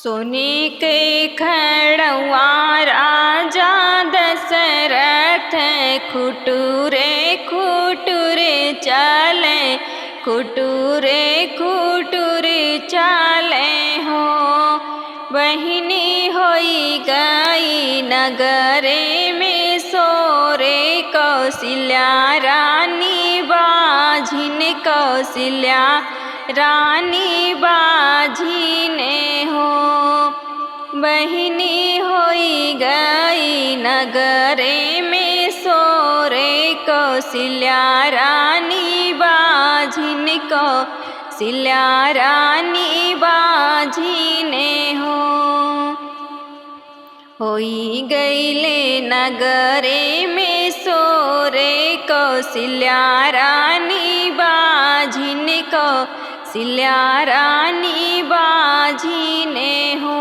सोने के खड़ुआ राजा दशरथ खुटुरे खुटुरे चले, खुटुरे खुटुरे चले हो। बहिनी होई गई नगरे में सोरे, कौशल्या रानी बाझिन, कौशल्या रानी बाझिने हो। बहिनी होई गई नगरे में सोरे, कौशल्या रानी बाझिन, कौशल्या रानी बाझिने हो। होई गईले नगरे में सोरे, कौशल्या रानी बाझिन, कौशल्या रानी बाझिने हो।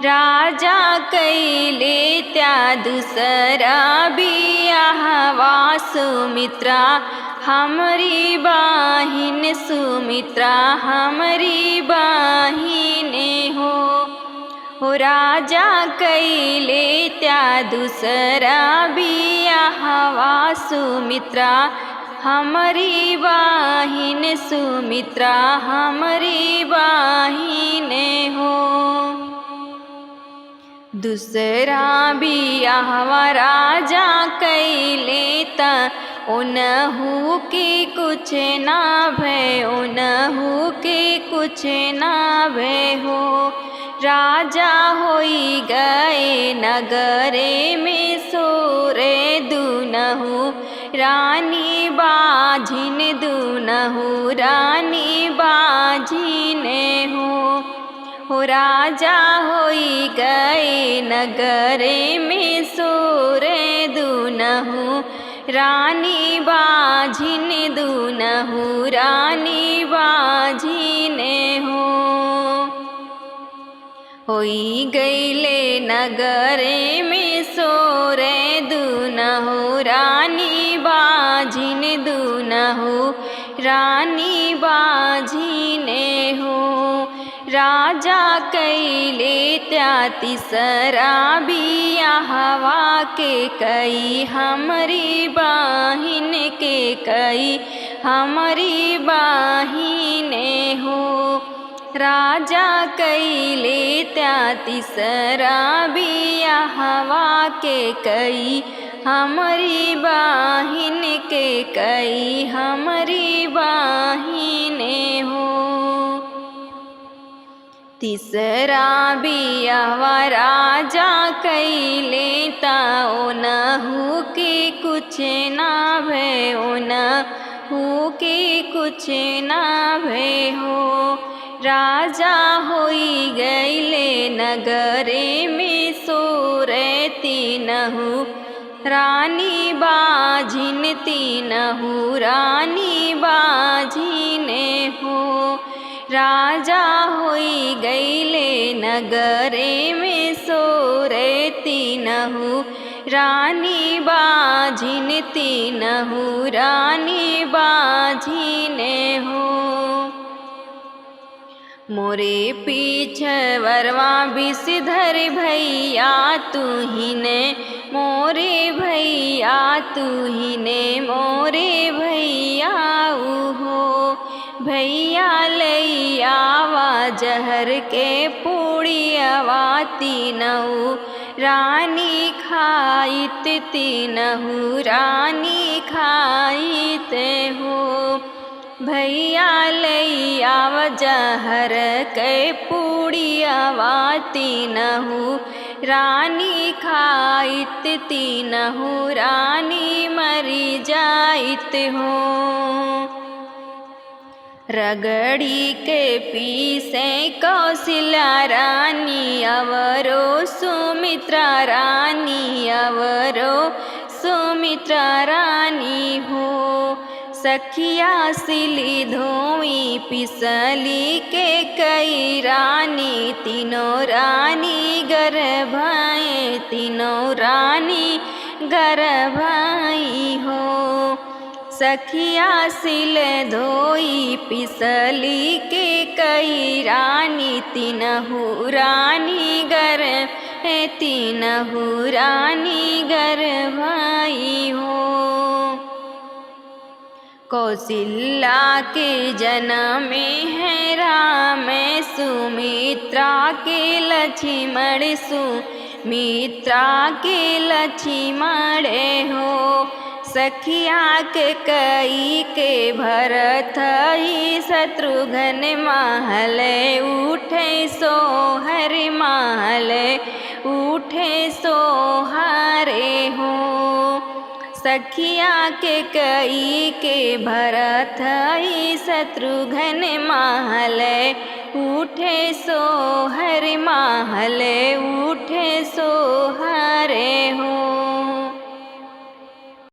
राजा कैले त्या दूसरा बियाहवा, सुमित्रा हमरी बाहिन, सुमित्रा हमरी बाहिने हो। राजा कैले त्या दूसरा बियाहवा, सुमित्रा हमरी बाहिन, सुमित्रा हमरी बाहिने हो। दूसरा बियाहवा राजा कैले ता उनहु के कुछ ना भय, उनहु के कुछ ना भय हो। राजा होई गए नगरे में सोरे, दुनहु रानी बाझिन, दुनहु रानी बाझिने हो। राजा होई गए नगरे में सोरे, दुनहु रानी बाझिन, दुनहु रानी बाझिने हो। होई गईले नगरे में सोरे, दुनहु रानी बाझिन, दुनहु रानी बाझिने हो। राजा कैले त्या तीसरा बियाहवा, के कई हमरी बाहिन, के कई हमरी बाहिने हो। राजा कैले त्या तीसरा बियाहवा, के कई हमरी बाहिन, के कई हमरी बाहिने हो। तीसरा बियाहवा राजा कैले ता उनहु के कुछ ना भय, उनहु के कुछ ना भय हो। राजा होई गईले नगरे में सोरे, तीनहु रानी बाझिन, तीनहु रानी बाझिने हो। राजा होई गईले नगरे में सोरे, तीनहु रानी बाझिन, तीनहु रानी बाझिने हो। मोरे पीछवरवा विषधर भैया, तुहिने मोरे भैया, तुहिने मोरे भैया हो। भैया लैयावा जहर के पूड़ियावा, तीनहु रानी खाइत, तीनहु रानी खाइत हो। भैया लैयाव जहर के पूड़ियावा, तीनहु रानी खाइत, तीनहु रानी मरी जाइत हो। रगड़ी के पीसे कौशल्या रानी, अवरो सुमित्रा रानी, अवरो सुमित्रा रानी हो। सखिया सिली धोई पिसली के कई रानी, तीनों रानी गर्भाएं, तीनों रानी गर्भाई हो। सखिया सिल धोई पिसली के कई रानी तीनहु रानी गर तीनहु रानी गर भाई हो। कौशल्या के जन्म में है राम सुमित्रा के लक्ष्मण सुमित्रा के लक्ष्मण हो। सखिया के कई के भरत ही शत्रुघ्न महल उठे सोहर महल उठे सोहारे हो। सखिया के कई के भरत ही शत्रुघ्न महल उठे सोहर महल उठे सोहारे हो।